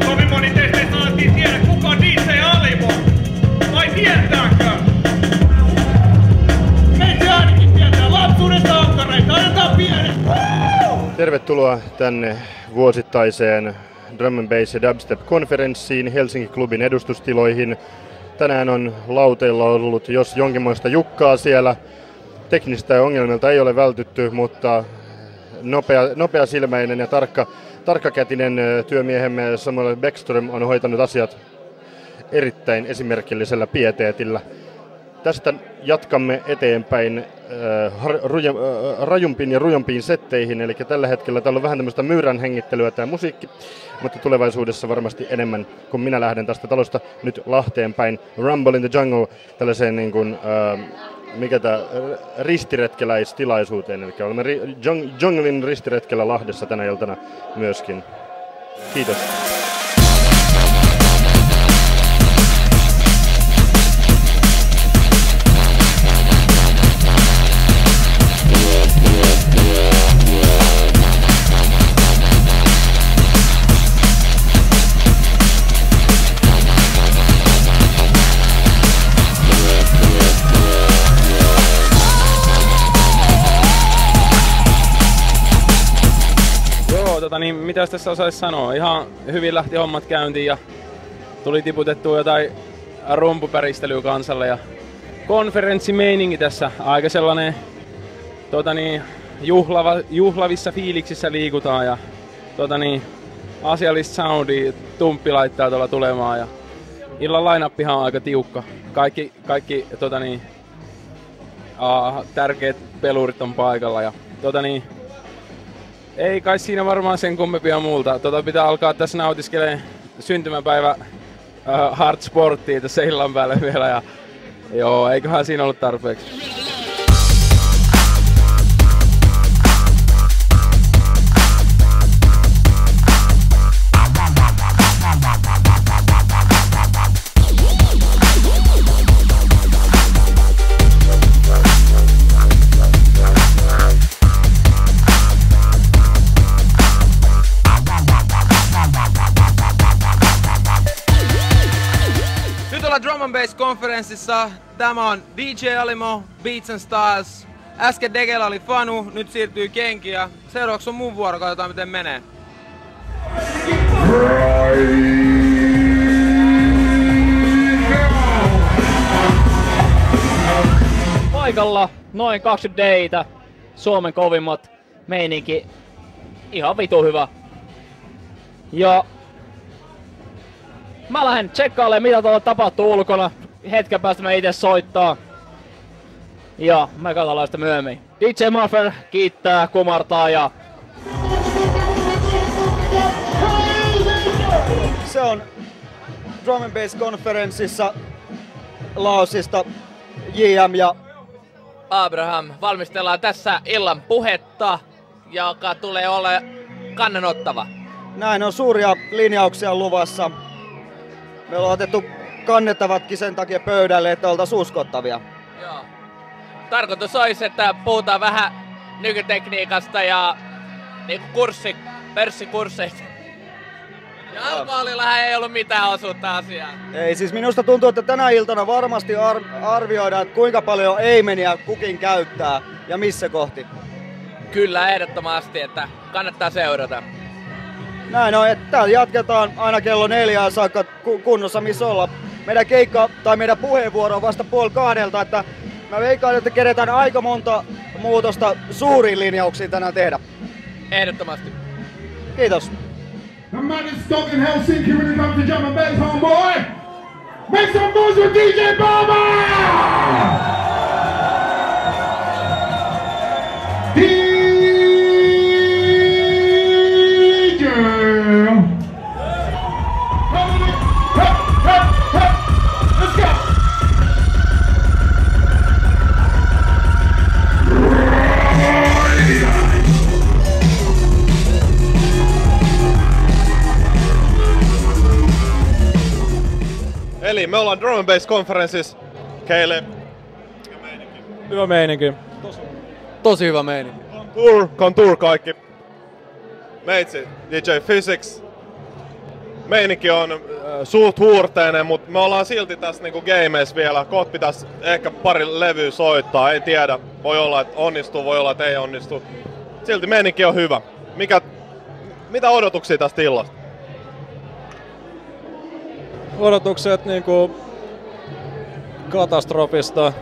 Kovin moni teistä ei saatiin tiedä, kuka on DJ Alimo. Vai tietääkö? Meitä ainakin tietää lapsuuden sankareita. Annetaan pienet. Tervetuloa tänne vuosittaiseen Drum and Bass ja Dubstep-konferenssiin Helsingin klubin edustustiloihin. Tänään on lauteilla ollut jos jonkinmoista jukkaa siellä. Teknisistä ongelmilta ei ole vältytty, mutta nopeasilmäinen ja tarkkakätinen työmiehemme Samuel Bäckström on hoitanut asiat erittäin esimerkillisellä pieteetillä. Tästä jatkamme eteenpäin rajumpiin ja rujompiin setteihin, eli tällä hetkellä täällä on vähän tämmöistä myyrän hengittelyä tämä musiikki, mutta tulevaisuudessa varmasti enemmän, kun minä lähden tästä talosta nyt Lahteen päin. Rumble in the Jungle, tällaiseen niin kuin, ristiretkeläistilaisuuteen, eli olemme Junglen ristiretkellä Lahdessa tänä iltana myöskin. Kiitos. Niin mitäs tässä osaisi sanoa? Ihan hyvin lähti hommat käyntiin ja tuli tiputettua jotain rumpupäristelyä kansalle ja konferenssimeininki tässä. Aika sellainen juhlavissa fiiliksissä liikutaan ja asiallista soundia Tumppi laittaa tuolla tulemaan ja illan line-uppihan on aika tiukka. Kaikki tärkeät pelurit on paikalla ja ei kai siinä varmaan sen kummempia multa. Pitää alkaa tässä nautiskelee syntymäpäivä hard sporttia tässä illan päälle vielä ja joo, eiköhän siinä ollut tarpeeksi. Drum and Bass -konferenssissa. Tämä on DJ Alimo, Beats and Styles. Äsken Degellä oli Fanu, nyt siirtyy Kenki ja seuraavaksi on mun vuoro, katsotaan miten menee. Paikalla noin 20 deitä, Suomen kovimmat, meininki ihan vitu hyvä. Ja mä lähden tsekkailemaan mitä tuolla tapahtuu ulkona. Hetken päästä mä itse soittaa. Ja me katsotaan sitä myöhemmin. DJ Maffer kiittää, kumartaa ja... Se on Drum and Bass -konferenssissa Laosista JM ja Abraham. Valmistellaan tässä illan puhetta, joka tulee olla kannanottava. Näin on, suuria linjauksia luvassa. Me ollaan otettu kannettavatkin sen takia pöydälle, että oltaisiin uskottavia. Joo. Tarkoitus olisi, että puhutaan vähän nykytekniikasta ja niinku pörssikursseista. Ja alkoholillahan ei ollut mitään osuutta asiaan. Ei, siis minusta tuntuu, että tänä iltana varmasti arvioidaan, että kuinka paljon ei-meniä kukin käyttää ja missä kohti. Kyllä, ehdottomasti, että kannattaa seurata. Näin on, että täällä jatketaan aina kello 4 saakka kunnossa missä ollaan. Meidän keikka tai meidän puheenvuoro on vasta 1:30, että mä veikkaan, että keretään aika monta muutosta suuriin linjauksiin tänään tehdä. Ehdottomasti. Kiitos. The man is stuck in Helsinki when it comes to drum and bass, homeboy. Make some noise with DJ Bomber! DJ! Let's go! Eli me ollaan Drum and Bass konferenssissa. Keille. Hyvä meininki. Tosi hyvä meininki. Contour kaikki. Meitsi, DJ Physics. Meininki on suht huurteinen, mutta me ollaan silti tässä niinku gameissa vielä. Kohta pitäis ehkä pari levyä soittaa, en tiedä. Voi olla, että onnistuu, voi olla, että ei onnistu. Silti meininki on hyvä. Mitä odotuksia tästä illasta? Odotukset niinku katastrofista.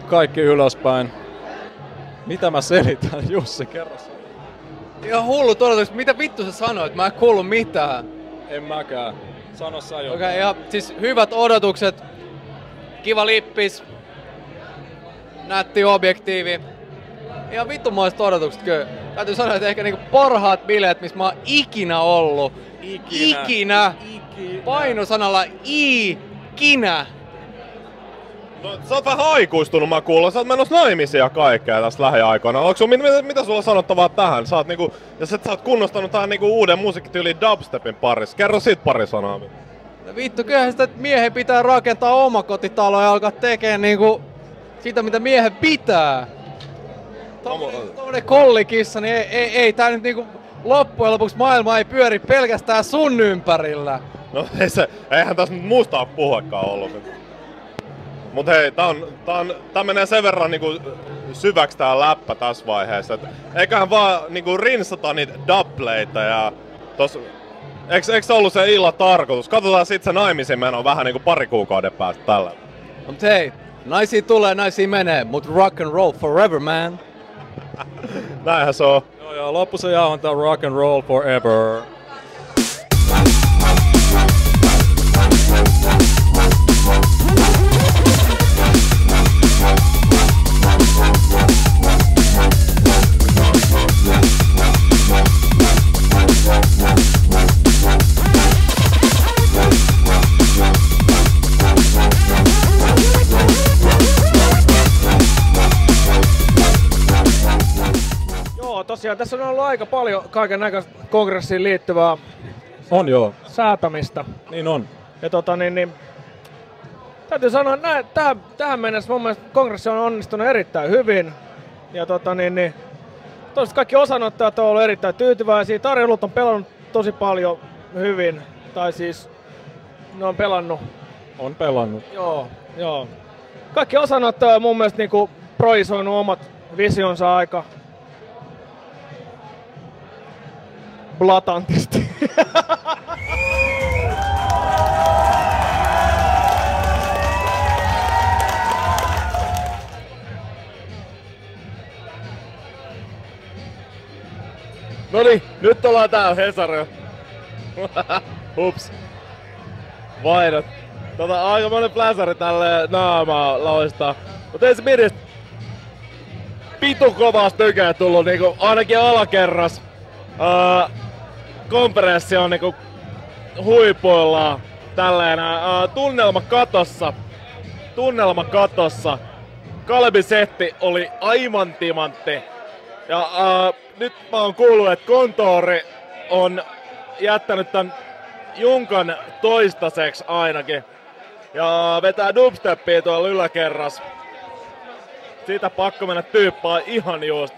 Kaikki ylöspäin. Mitä mä selitän? Jussi, kerro. Ihan hullut odotukset. Mitä vittu sä sanoit? Mä en kuullut mitään. En mäkään. Sano sä jotain. Okei, ja siis hyvät odotukset. Kiva lippis. Nätti objektiivi. Ihan vittumoiset odotukset kyllä. Täytyy sanoa, että ehkä niinku parhaat bileet, missä mä oon ikinä ollut. Ikinä. Painosanalla ikinä. No, sä oot vähän aikuistunut, mä kuulen. Sä oot menossa naimisiin ja kaikkea tästä lähiaikoina. Mitä sulla sanottavaa tähän? Sä oot niinku, ja sä oot kunnostanut tähän niinku uuden musiikkityyliin dubstepin parissa. Kerro siitä pari sanaa. No vittu, kyllähän sitä miehen pitää rakentaa omakotitalo ja alkaa tekemään niinku sitä, mitä miehen pitää. Tommonen kollikissa, niin ei tää nyt niinku loppujen lopuksi maailma ei pyöri pelkästään sun ympärillä. No eihän tässä nyt muusta ole puhuakaan ollut. Mut hei, tää menee sen verran niinku syväksi tää läppä tässä vaiheessa. Eiköhän vaan niinku rinsata niitä dubplayta ja eikö se ollut se illan tarkoitus? Katsotaan sit se naimisiin meno vähän niinku pari kuukauden päästä tällä. Mut hei, naisia tulee, naisia menee, mut rock and roll forever, man. Näinhän se on. Joo, loppu se on tää rock and roll forever. Tosiaan tässä on ollut aika paljon kaiken näköistä kongressiin liittyvää on joo. Säätämistä. Niin on. Ja täytyy sanoa, että tähän mennessä mun mielestä kongressi on onnistunut erittäin hyvin. Ja toivottavasti kaikki osanottajat on ollut erittäin tyytyväisiä. Tarjoulut on pelannut tosi paljon hyvin. Tai siis ne on pelannut. On pelannut. Joo. Kaikki osanottajat on mun mielestä niinku projisoinut omat visionsa aika blatantisti. Noniin, nyt ollaan täällä Hesari. Hups. Vainot. Aika monen pläsäri tälle naamaa loistaa. Mut ei se midis. Pitu kovas tykää tullut niinku ainakin alakerras. Konferenssi on niinku huipuillaan tälleen tunnelma katossa. Kalebin setti oli aivan timantti. Ja nyt mä oon kuullut, että Kontoori on jättänyt tän Junkan toistaiseksi ainakin. Ja vetää dubsteppia tuolla yläkerras. Siitä pakko mennä tyyppaa ihan just.